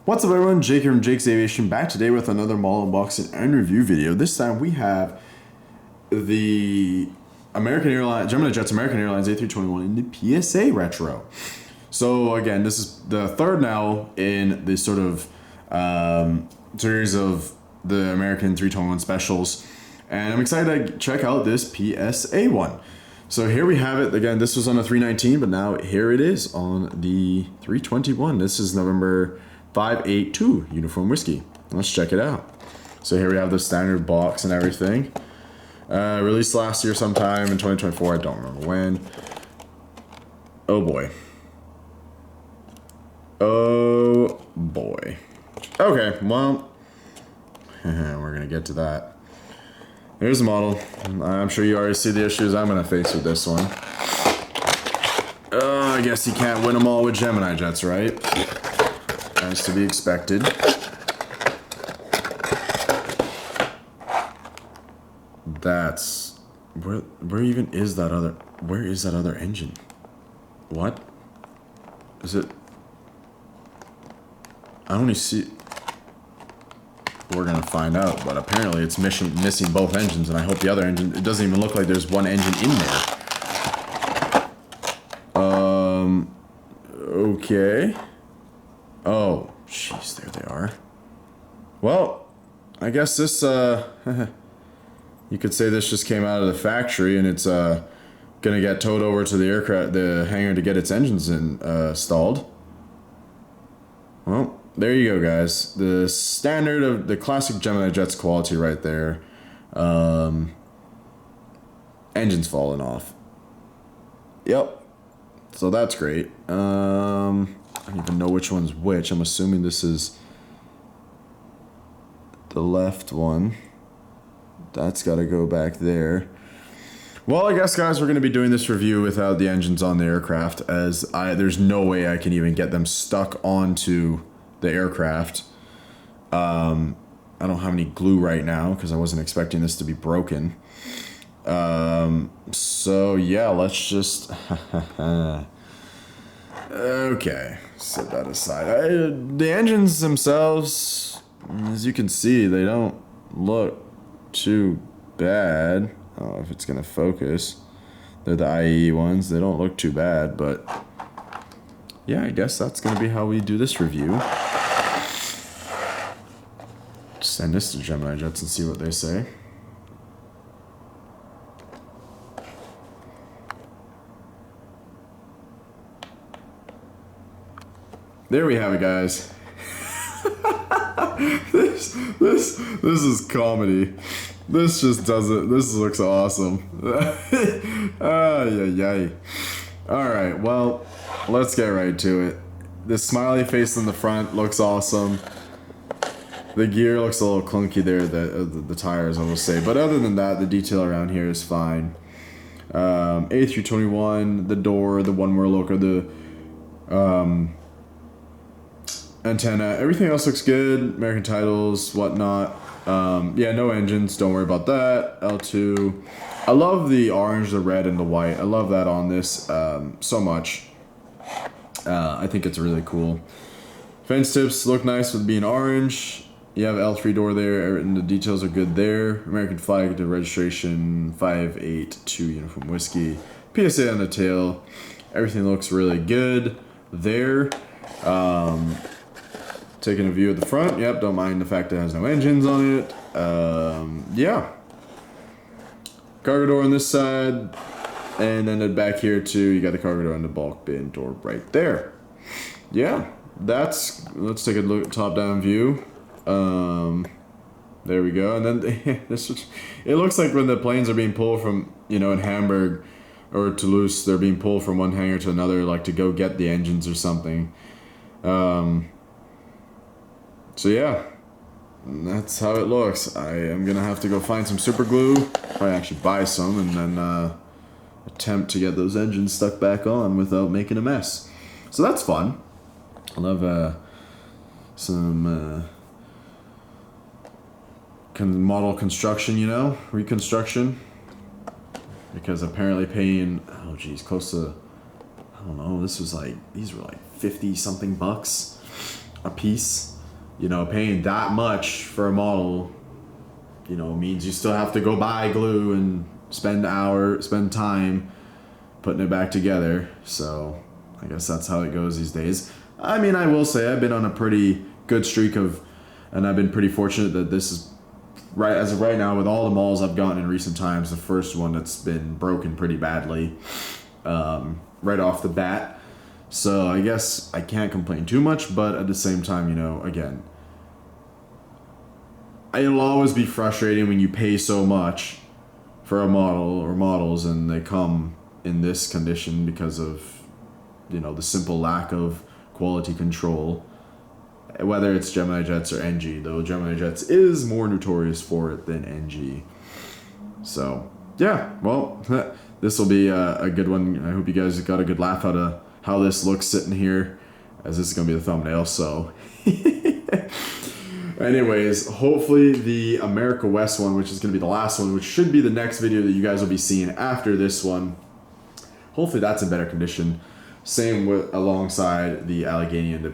What's up everyone, Jake here from Jake's Aviation, back today with another model unboxing and review video. This time we have the GeminiJets American Airlines A321 in the PSA retro. So again, this is the third now in this sort of series of the American 321 specials. And I'm excited to check out this PSA one. So here we have it. Again, this was on a 319, but now here it is on the 321. This is November 582 Uniform Whiskey. Let's check it out. So here we have the standard box and everything. Released last year sometime in 2024. I don't remember when. Oh boy. Oh boy. Okay, well, we're gonna get to that. Here's the model. I'm sure you already see the issues I'm gonna face with this one. I guess you can't win them all with GeminiJets, right? As to be expected. That's where even is that other? Where is that other engine? What? Is it? I only see. We're gonna find out, but apparently it's missing both engines, and I hope the other engine. It doesn't even look like there's one engine in there. Okay. Oh, jeez, there they are. Well, I guess this, you could say this just came out of the factory, and it's, gonna get towed over to the hangar to get its engines installed. Well, there you go, guys. The standard of the classic GeminiJets quality right there. Engine's falling off. Yep. So that's great. I don't even know which one's which. I'm assuming this is the left one. That's got to go back there. Well, I guess, guys, we're going to be doing this review without the engines on the aircraft, as there's no way I can even get them stuck onto the aircraft. I don't have any glue right now because I wasn't expecting this to be broken. So yeah, let's just okay, set that aside. The engines themselves, as you can see, they don't look too bad. I don't know if it's gonna focus. They're the IE ones. They don't look too bad, but yeah, I guess that's gonna be how we do this review. Send this to GeminiJets and see what they say. There we have it, guys. this is comedy. This just doesn't. This looks awesome. Yay. All right, well, let's get right to it. The smiley face in the front looks awesome. The gear looks a little clunky there. The tires, I will say, but other than that, the detail around here is fine. A321, the door, the one-more loco, the antenna, everything else looks good. American titles, whatnot. Yeah, no engines, don't worry about that. L2. I love the orange, the red, and the white. I love that on this so much. I think it's really cool. Fence tips look nice with being orange. You have L3 door there, and the details are good there. American flag, the registration, 582 Uniform Whiskey. PSA on the tail. Everything looks really good there. Taking a view of the front. Yep, don't mind the fact that it has no engines on it. Yeah. Cargo door on this side. And then back here too, you got the cargo door and the bulk bin door right there. Yeah, let's take a look, top-down view. There we go. And then it looks like when the planes are being pulled from, in Hamburg or Toulouse, they're being pulled from one hangar to another, like to go get the engines or something. So yeah, that's how it looks. I am gonna have to go find some super glue, probably actually buy some, and then attempt to get those engines stuck back on without making a mess. So that's fun. I love some model construction, reconstruction, because apparently paying, oh geez, close to, I don't know, these were like 50 something bucks a piece. You know, paying that much for a model, you know, means you still have to go buy glue and spend time putting it back together. So I guess that's how it goes these days. I mean, I will say I've been on a pretty good streak and I've been pretty fortunate that this is right as of right now with all the models I've gotten in recent times. The first one that's been broken pretty badly, right off the bat. So I guess I can't complain too much, but at the same time, you know, again, it'll always be frustrating when you pay so much for a model or models and they come in this condition because of, you know, the simple lack of quality control, whether it's GeminiJets or NG, though GeminiJets is more notorious for it than NG. So yeah, well, this will be a good one. I hope you guys got a good laugh out of how this looks sitting here, as this is going to be the thumbnail. So anyways, hopefully the America West one, which is going to be the last one, which should be the next video that you guys will be seeing after this one, hopefully that's in better condition. Same with alongside the Allegheny and the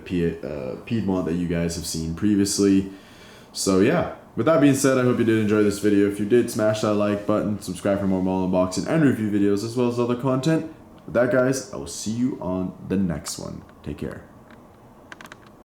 Piedmont that you guys have seen previously. So yeah, with that being said, I hope you did enjoy this video. If you did, smash that like button, subscribe for more model unboxing and review videos as well as other content. With that, guys, I will see you on the next one. Take care.